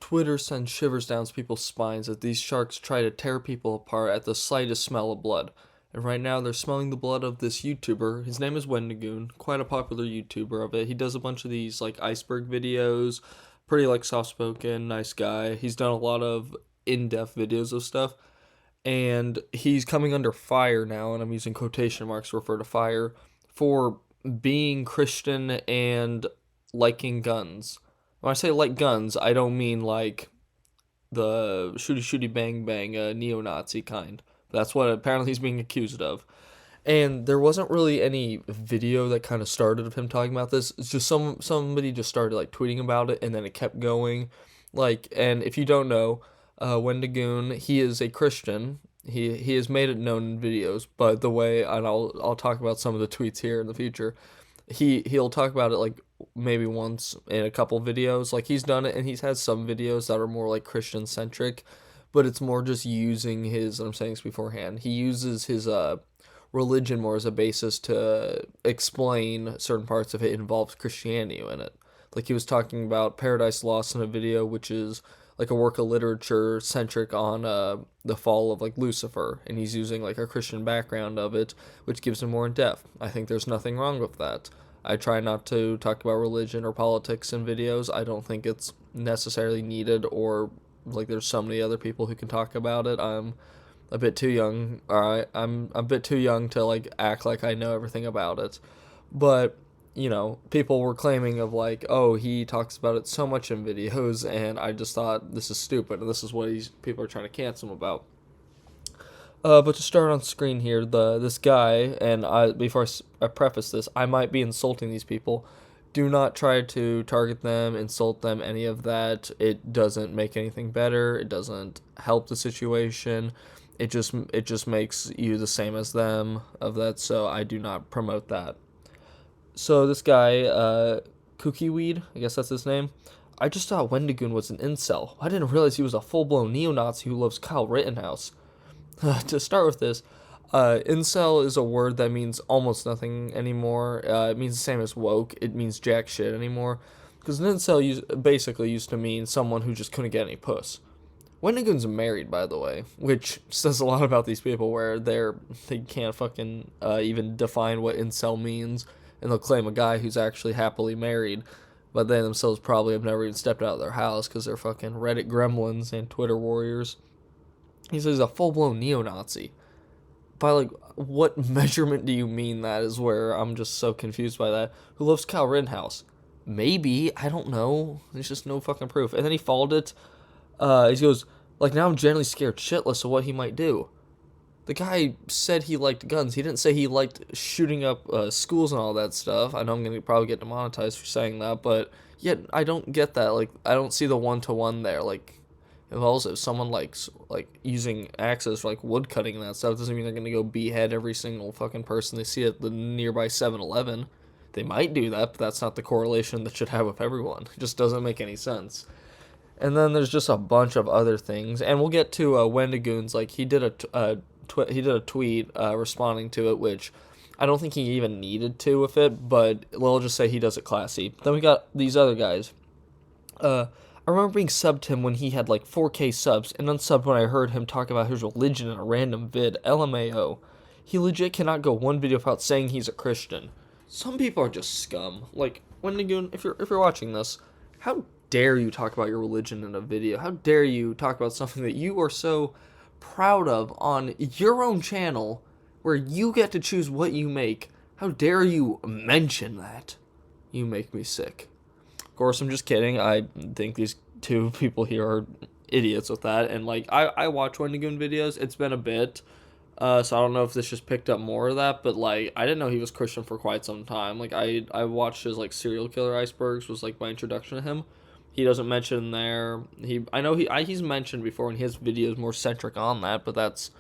Twitter sends shivers down people's spines as these sharks try to tear people apart at the slightest smell of blood. And right now they're smelling the blood of this YouTuber. His name is Wendigoon, quite a popular YouTuber of it. He does a bunch of these like iceberg videos, pretty like soft spoken, nice guy. He's done a lot of in-depth videos of stuff. And he's coming under fire now, and I'm using quotation marks to refer to fire, for being Christian and liking guns. When I say like guns, I don't mean like the shooty shooty bang bang neo-Nazi kind. That's what apparently he's being accused of. And there wasn't really any video that kind of started of him talking about this. It's just somebody just started like tweeting about it, and then it kept going. Like, and if you don't know, Wendigoon, he is a Christian. He has made it known in videos, but the way, and I'll talk about some of the tweets here in the future. He'll talk about it like maybe once in a couple videos. Like he's done it, and he's had some videos that are more like Christian centric, but it's more just using his. And I'm saying this beforehand. He uses his religion more as a basis to explain certain parts of it involves Christianity in it. Like he was talking about Paradise Lost in a video, which is like a work of literature centric on the fall of like Lucifer, and he's using like a Christian background of it, which gives him more in depth. I think there's nothing wrong with that. I try not to talk about religion or politics in videos. I don't think it's necessarily needed, or like there's so many other people who can talk about it. I'm a bit too young. I'm a bit too young to like act like I know everything about it. But people were claiming of like, oh, he talks about it so much in videos, and I just thought this is stupid, and this is what these people are trying to cancel him about. But to start on screen here, this guy, and before I preface this, I might be insulting these people. Do not try to target them, insult them, any of that. It doesn't make anything better. It doesn't help the situation. It just makes you the same as them of that. So I do not promote that. So this guy, Cookie Weed, I guess that's his name. I just thought Wendigoon was an incel. I didn't realize he was a full-blown neo-Nazi who loves Kyle Rittenhouse. To start with this, incel is a word that means almost nothing anymore. It means the same as woke. It means jack shit anymore. Because an incel basically used to mean someone who just couldn't get any puss. Wendigoon's married, by the way, which says a lot about these people where they can't fucking even define what incel means. And they'll claim a guy who's actually happily married, but they themselves probably have never even stepped out of their house because they're fucking Reddit gremlins and Twitter warriors. He says he's a full-blown neo-Nazi. By, like, what measurement do you mean that is where I'm just so confused by that? Who loves Kyle Rittenhouse? Maybe. I don't know. There's just no fucking proof. And then he followed it. He goes, like, now I'm generally scared shitless of what he might do. The guy said he liked guns. He didn't say he liked shooting up schools and all that stuff. I know I'm going to probably get demonetized for saying that, but yet I don't get that. Like, I don't see the one-to-one there. Like, if someone likes, like, using axes for, like, wood cutting and that stuff, doesn't mean they're going to go behead every single fucking person they see at the nearby 7-Eleven. They might do that, but that's not the correlation that should have with everyone. It just doesn't make any sense. And then there's just a bunch of other things. And we'll get to Wendigoon's, like, he did a tweet responding to it, which I don't think he even needed to with it, but we'll just say he does it classy. Then we got these other guys. I remember being subbed to him when he had like 4K subs, and unsubbed when I heard him talk about his religion in a random vid. LMAO. He legit cannot go one video without saying he's a Christian. Some people are just scum. Like, Wendigoon, if you're watching this, how dare you talk about your religion in a video? How dare you talk about something that you are so proud of on your own channel where you get to choose what you make? How dare you mention that? You make me sick. Of course, I'm just kidding. I think these two people here are idiots with that. And, like, I watch Wendigoon videos. It's been a bit. So I don't know if this just picked up more of that. But, like, I didn't know he was Christian for quite some time. Like, I watched his, like, Serial Killer Icebergs was, like, my introduction to him. He doesn't mention there. He's mentioned before in his videos more centric on that, but that's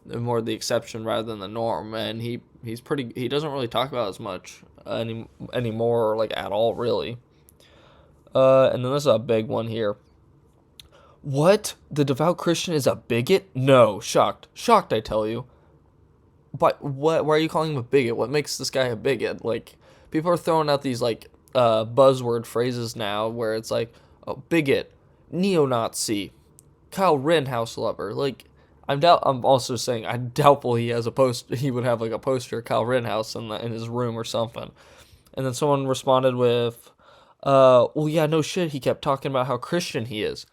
more the exception rather than the norm. And he doesn't really talk about as much anymore, or like at all, really. And then this is a big one here. What? The devout Christian is a bigot? No, shocked, I tell you. But what? Why are you calling him a bigot? What makes this guy a bigot? Like, people are throwing out these like buzzword phrases now where it's like, oh, bigot, neo-Nazi, Kyle Rittenhouse lover. Like, I'm also saying I'm doubtful he has a post. He would have like a poster of Kyle Rittenhouse in his room or something. And then someone responded with, well, yeah, no shit. He kept talking about how Christian he is.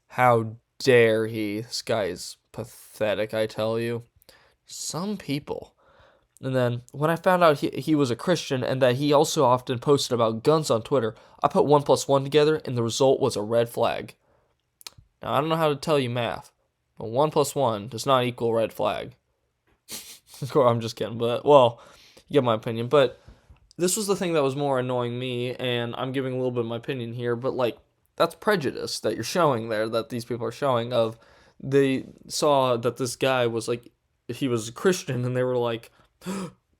How dare he? This guy is pathetic, I tell you. Some people. And then when I found out he was a Christian and that he also often posted about guns on Twitter, I put 1 plus 1 together and the result was a red flag. Now, I don't know how to tell you math, but 1 plus 1 does not equal red flag. I'm just kidding, but, well, you get my opinion. But this was the thing that was more annoying me, and I'm giving a little bit of my opinion here, but, like, that's prejudice that you're showing there, that these people are showing of, they saw that this guy was, like, he was a Christian, and they were like,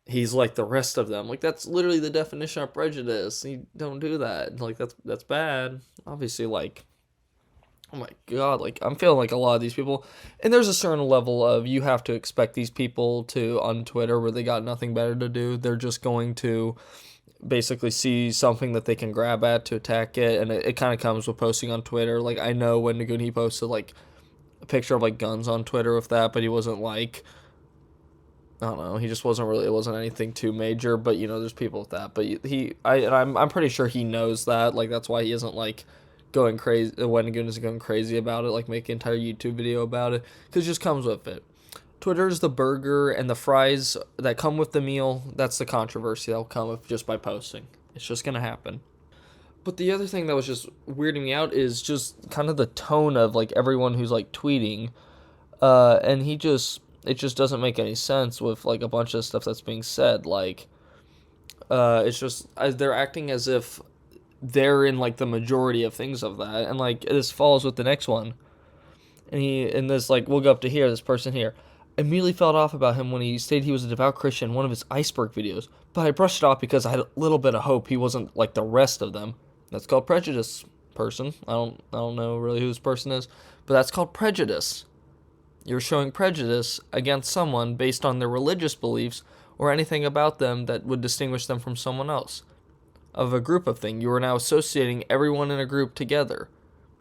he's like the rest of them. Like, that's literally the definition of prejudice. You don't do that. Like, that's bad. Obviously, like, oh my god, like, I'm feeling like a lot of these people, and there's a certain level of you have to expect these people to, on Twitter, where they got nothing better to do, they're just going to basically see something that they can grab at to attack it, and it kind of comes with posting on Twitter. Like, I know Wendigoon, he posted, like, a picture of, like, guns on Twitter with that, but he wasn't, like, I don't know, he just wasn't really, it wasn't anything too major, but, you know, there's people with that, but I'm pretty sure he knows that, like, that's why he isn't, like, going crazy, Wendigoon isn't going crazy about it, like, make an entire YouTube video about it, because it just comes with it. Twitter is the burger and the fries that come with the meal. That's the controversy that'll come with just by posting. It's just going to happen. But the other thing that was just weirding me out is just kind of the tone of, like, everyone who's, like, tweeting. And it just doesn't make any sense with, like, a bunch of stuff that's being said. Like, it's just, they're acting as if they're in, like, the majority of things of that. And, like, this follows with the next one. And this, like, we'll go up to here, this person here. I immediately felt off about him when he stated he was a devout Christian in one of his iceberg videos, but I brushed it off because I had a little bit of hope he wasn't like the rest of them. That's called prejudice, person. I don't know really who this person is, but that's called prejudice. You're showing prejudice against someone based on their religious beliefs or anything about them that would distinguish them from someone else. Of a group of things, you are now associating everyone in a group together,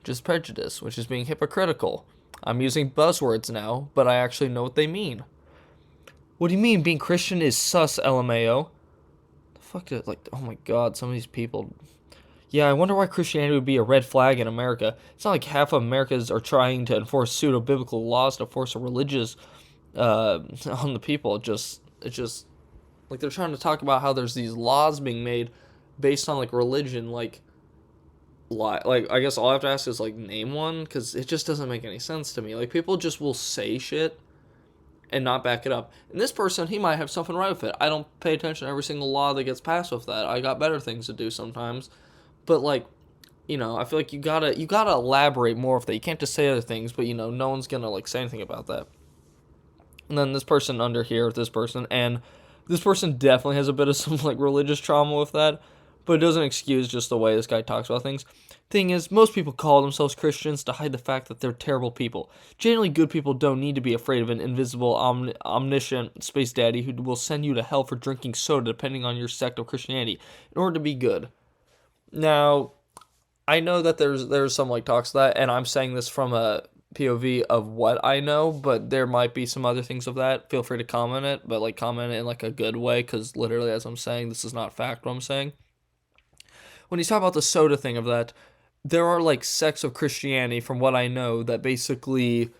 which is prejudice, which is being hypocritical. I'm using buzzwords now, but I actually know what they mean. What do you mean being Christian is sus, LMAO? The fuck is, like, oh my god, some of these people. Yeah, I wonder why Christianity would be a red flag in America. It's not like half of Americans are trying to enforce pseudo-biblical laws to force a religious, on the people. It's just, like, they're trying to talk about how there's these laws being made based on, like, religion, like, I guess all I have to ask is, like, name one, because it just doesn't make any sense to me. Like, people just will say shit and not back it up. And this person, he might have something right with it. I don't pay attention to every single law that gets passed with that. I got better things to do sometimes. But, like, you know, I feel like you gotta elaborate more with that. You can't just say other things, but, you know, no one's gonna, like, say anything about that. And then this person under here, and this person definitely has a bit of some, like, religious trauma with that. But it doesn't excuse just the way this guy talks about things. Thing is, most people call themselves Christians to hide the fact that they're terrible people. Generally, good people don't need to be afraid of an invisible, omniscient space daddy who will send you to hell for drinking soda, depending on your sect of Christianity, in order to be good. Now, I know that there's some, like, talks to that, and I'm saying this from a POV of what I know, but there might be some other things of that. Feel free to comment it, but, like, comment it in, like, a good way, because literally, as I'm saying, this is not fact what I'm saying. When he's talking about the soda thing of that, there are, like, sects of Christianity, from what I know, that basically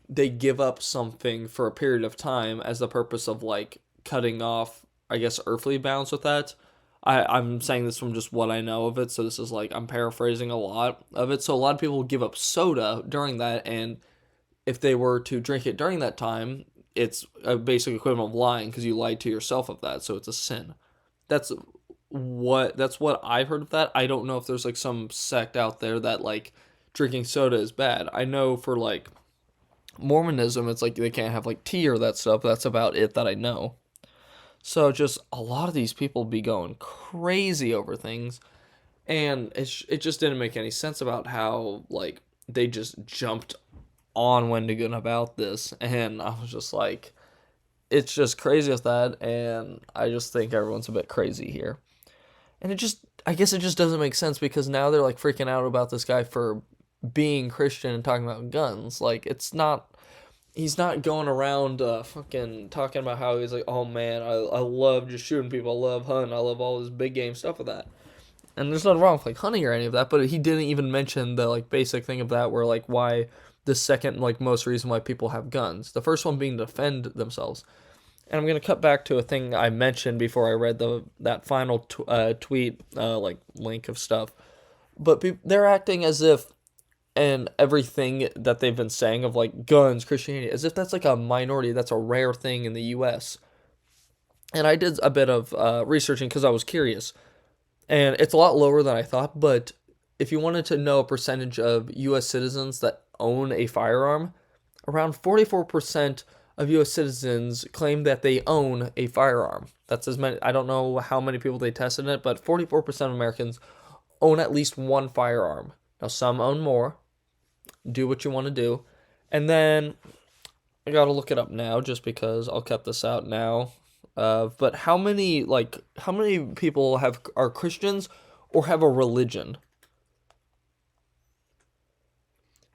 they give up something for a period of time as the purpose of, like, cutting off, I guess, earthly bounds with that. I'm saying this from just what I know of it, so this is, like, I'm paraphrasing a lot of it. So a lot of people give up soda during that, and if they were to drink it during that time, it's a basic equivalent of lying, because you lied to yourself of that, so it's a sin. That's what I've heard of that. I don't know if there's, like, some sect out there that, like, drinking soda is bad. I know for, like, Mormonism, it's like they can't have, like, tea or that stuff. That's about it that I know. So just a lot of these people be going crazy over things, and it just didn't make any sense about how, like, they just jumped on Wendigoon about this, and I was just like, it's just crazy with that, and I just think everyone's a bit crazy here. And I guess it just doesn't make sense, because now they're, like, freaking out about this guy for being Christian and talking about guns. Like, it's not, he's not going around fucking talking about how he's like, oh man, I love just shooting people, I love hunting, I love all this big game stuff with that. And there's nothing wrong with like hunting or any of that, but he didn't even mention the like basic thing of that, where like why the second like most reason why people have guns. The first one being to defend themselves. And I'm gonna cut back to a thing I mentioned before I read that final tweet like link of stuff. But they're acting as if, and everything that they've been saying of like guns, Christianity, as if that's like a minority, that's a rare thing in the U.S. And I did a bit of researching because I was curious, and it's a lot lower than I thought. But if you wanted to know a percentage of U.S. citizens that own a firearm, around 44% of U.S. citizens claim that they own a firearm. That's as many. I don't know how many people they tested it, but 44% of Americans own at least one firearm. Now, some own more. Do what you want to do. And then I gotta look it up now just because I'll cut this out now. But how many people are Christians or have a religion?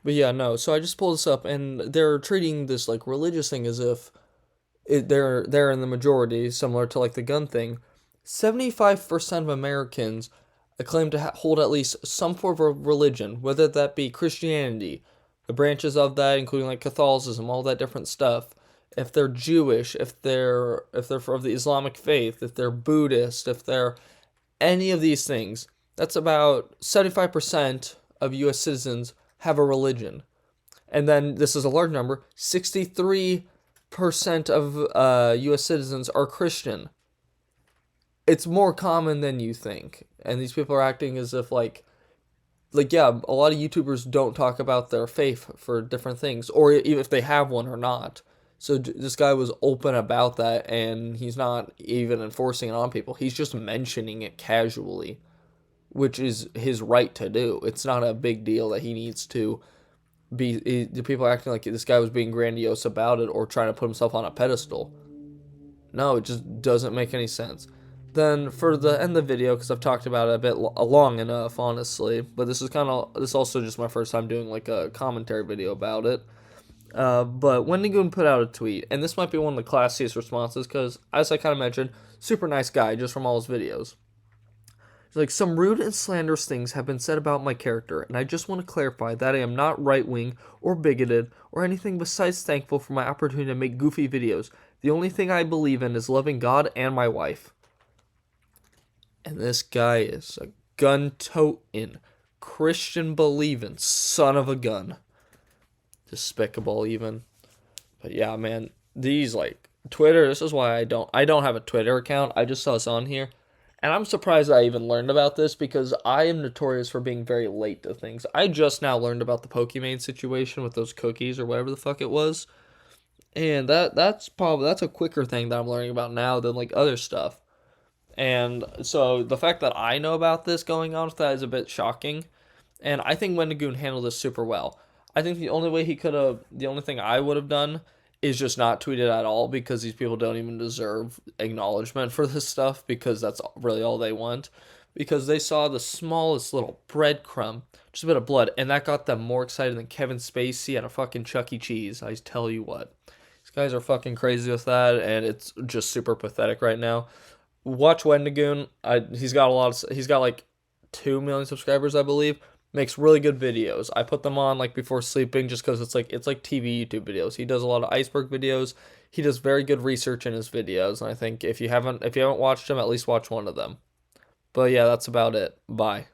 But yeah, no. So I just pulled this up, and they're treating this like religious thing as if they're in the majority, similar to like the gun thing. 75% of Americans claim to hold at least some form of religion, whether that be Christianity, the branches of that, including like Catholicism, all that different stuff. If they're Jewish, if they're of the Islamic faith, if they're Buddhist, if they're any of these things, that's about 75% of U.S. citizens have a religion. And then this is a large number, 63% of U.S. citizens are Christian. It's more common than you think. And these people are acting as if yeah, a lot of YouTubers don't talk about their faith for different things, or even if they have one or not. So this guy was open about that, and he's not even enforcing it on people. He's just mentioning it casually, which is his right to do. It's not a big deal that he needs to be. The people acting like this guy was being grandiose about it or trying to put himself on a pedestal. No, it just doesn't make any sense. Then for the end of the video, because I've talked about it a bit long enough, honestly, but this is also just my first time doing like a commentary video about it. But Wendigoon put out a tweet, and this might be one of the classiest responses because, as I kind of mentioned, super nice guy just from all his videos. He's like, some rude and slanderous things have been said about my character, and I just want to clarify that I am not right-wing or bigoted or anything besides thankful for my opportunity to make goofy videos. The only thing I believe in is loving God and my wife. And this guy is a gun-toting, Christian-believing son of a gun. Despicable, even. But yeah, man, these like Twitter. This is why I don't have a Twitter account. I just saw this on here, and I'm surprised I even learned about this because I am notorious for being very late to things. I just now learned about the Pokemon situation with those cookies or whatever the fuck it was, and that's a quicker thing that I'm learning about now than like other stuff. And so the fact that I know about this going on with that is a bit shocking. And I think Wendigoon handled this super well. I think the only thing I would have done is just not tweet it at all, because these people don't even deserve acknowledgement for this stuff, because that's really all they want. Because they saw the smallest little breadcrumb, just a bit of blood, and that got them more excited than Kevin Spacey at a fucking Chuck E. Cheese. I tell you what. These guys are fucking crazy with that, and it's just super pathetic right now. Watch Wendigoon. He's got like 2 million subscribers, I believe. Makes really good videos. I put them on like before sleeping just because it's like TV YouTube videos. He does a lot of iceberg videos. He does very good research in his videos, and I think if you haven't watched them, at least watch one of them. But yeah, that's about it. Bye.